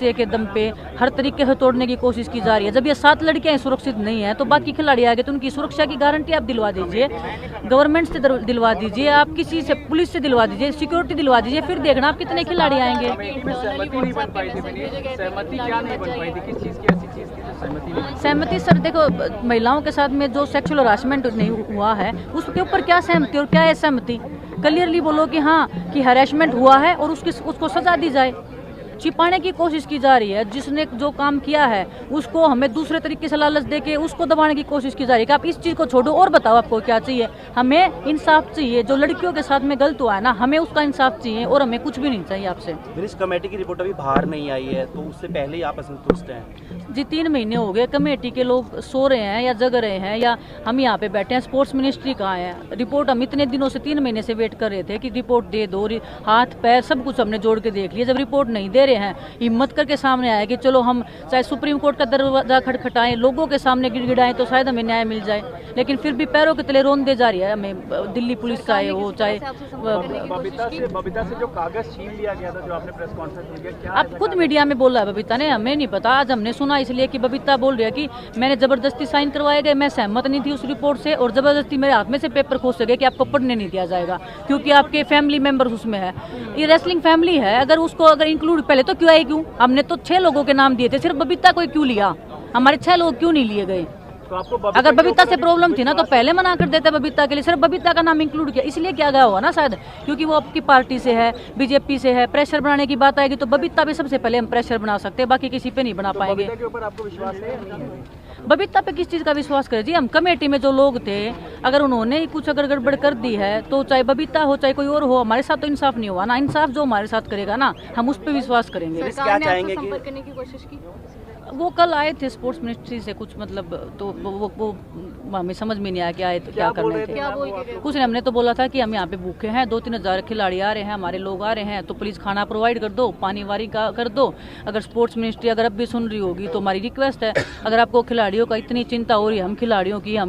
पैसे के दम पे हर तरीके से तोड़ने की कोशिश की जा रही है। जब ये 7 लड़कियां सुरक्षित नहीं है तो बाकी खिलाड़ी आगे तो उनकी सुरक्षा की गारंटी आप दिलवा दीजिए, गवर्नमेंट से दिलवा दीजिए, आप किसी से पुलिस से दिलवा दीजिए, सिक्योरिटी दिलवा दीजिए, फिर देखना आप कितने खिलाड़ी आएंगे। सहमति सर देखो, महिलाओं के साथ में जो सेक्सुअल हरासमेंट नहीं हुआ है उसके ऊपर क्या सहमति और क्या है सहमति? क्लियरली बोलो कि हाँ कि हरासमेंट हुआ है और उसको सजा दी जाए। छिपाने की कोशिश की जा रही है, जिसने जो काम किया है उसको हमें दूसरे तरीके से लालच देके उसको दबाने की कोशिश की जा रही है कि आप इस चीज़ को छोड़ो और बताओ आपको क्या चाहिए। हमें इंसाफ चाहिए, जो लड़कियों के साथ में गलत हुआ है ना, हमें उसका इंसाफ चाहिए और हमें कुछ भी नहीं चाहिए आपसे। इस कमेटी की रिपोर्ट अभी बाहर नहीं आई है तो उससे पहले ही आप असंतुष्ट हैं? जी 3 महीने हो गए, कमेटी के लोग सो रहे हैं या जग रहे हैं या हम यहाँ पे बैठे हैं। स्पोर्ट्स मिनिस्ट्री कहाँ है? रिपोर्ट हम इतने दिनों से 3 महीने से वेट कर रहे थे कि रिपोर्ट दे दो, हाथ पैर सब कुछ हमने जोड़ के देख लिया। जब रिपोर्ट नहीं दे रहे हैं, हिम्मत करके सामने आए कि चलो हम चाहे सुप्रीम कोर्ट का दरवाजा खटखटाएं, लोगों के सामने गिड़गिड़ाएं तो शायद हमें न्याय मिल जाए, लेकिन फिर भी पैरों के तले रोन दे जा रही है हमें दिल्ली पुलिस चाहे हो चाहे। बबीता से जो कागज छीन लिया गया था, जो आपने प्रेस कॉन्फ्रेंस में किया, क्या आप खुद मीडिया में बोला है बबीता ने, हमें नहीं पता। आज हमने सुना इसलिए कि बबीता बोल रही है कि मैंने जबरदस्ती साइन करवाए गए, मैं सहमत नहीं थी उस रिपोर्ट से और जबरदस्ती मेरे हाथ में से पेपर खोस गए कि आपको पढ़ने नहीं दिया जाएगा क्योंकि आपके फैमिली मेंबर्स उसमें है। ये रेसलिंग फैमिली है, अगर उसको अगर इंक्लूड पहले तो क्यों आई? क्यों? हमने तो 6 लोगों के नाम दिए थे, सिर्फ बबीता को क्यों लिया? हमारे 6 लोग क्यों नहीं लिए गए? तो आपको अगर बबीता से प्रॉब्लम थी ना तो पहले मना कर देते बबीता के लिए, सिर्फ बबीता का नाम इंक्लूड किया इसलिए क्या गया होगा ना शायद, क्योंकि वो आपकी पार्टी से है, बीजेपी से है। प्रेशर बनाने की बात आएगी तो बबीता पे सबसे पहले हम प्रेशर बना सकते हैं, बाकी किसी पे नहीं बना पाएंगे। बबीता के ऊपर आपको विश्वास है या नहीं है? बबीता पे किस चीज़ का विश्वास करें जी? हम कमेटी में जो लोग थे, अगर उन्होंने ही कुछ अगर गड़बड़ कर दी है तो चाहे बबीता हो चाहे कोई और हो, हमारे साथ तो इंसाफ नहीं हुआ ना। इंसाफ जो हमारे साथ करेगा ना हम उस पर विश्वास करेंगे। क्या चाहेंगे कि करने की कोशिश की? वो कल आए थे स्पोर्ट्स मिनिस्ट्री से कुछ मतलब, तो वो हमें समझ में नहीं आया कि आए तो क्या करने थे। क्या बोल के गए? कुछ नहीं, हमने तो बोला था कि हम यहाँ पे भूखे हैं, 2-3 हज़ार खिलाड़ी आ रहे हैं, हमारे लोग आ रहे हैं, तो प्लीज़ खाना प्रोवाइड कर दो, पानी वारी का कर दो। अगर स्पोर्ट्स मिनिस्ट्री अगर अब भी सुन रही होगी तो हमारी रिक्वेस्ट है, अगर आपको खिलाड़ियों का इतनी चिंता हो रही है, हम खिलाड़ियों की हमें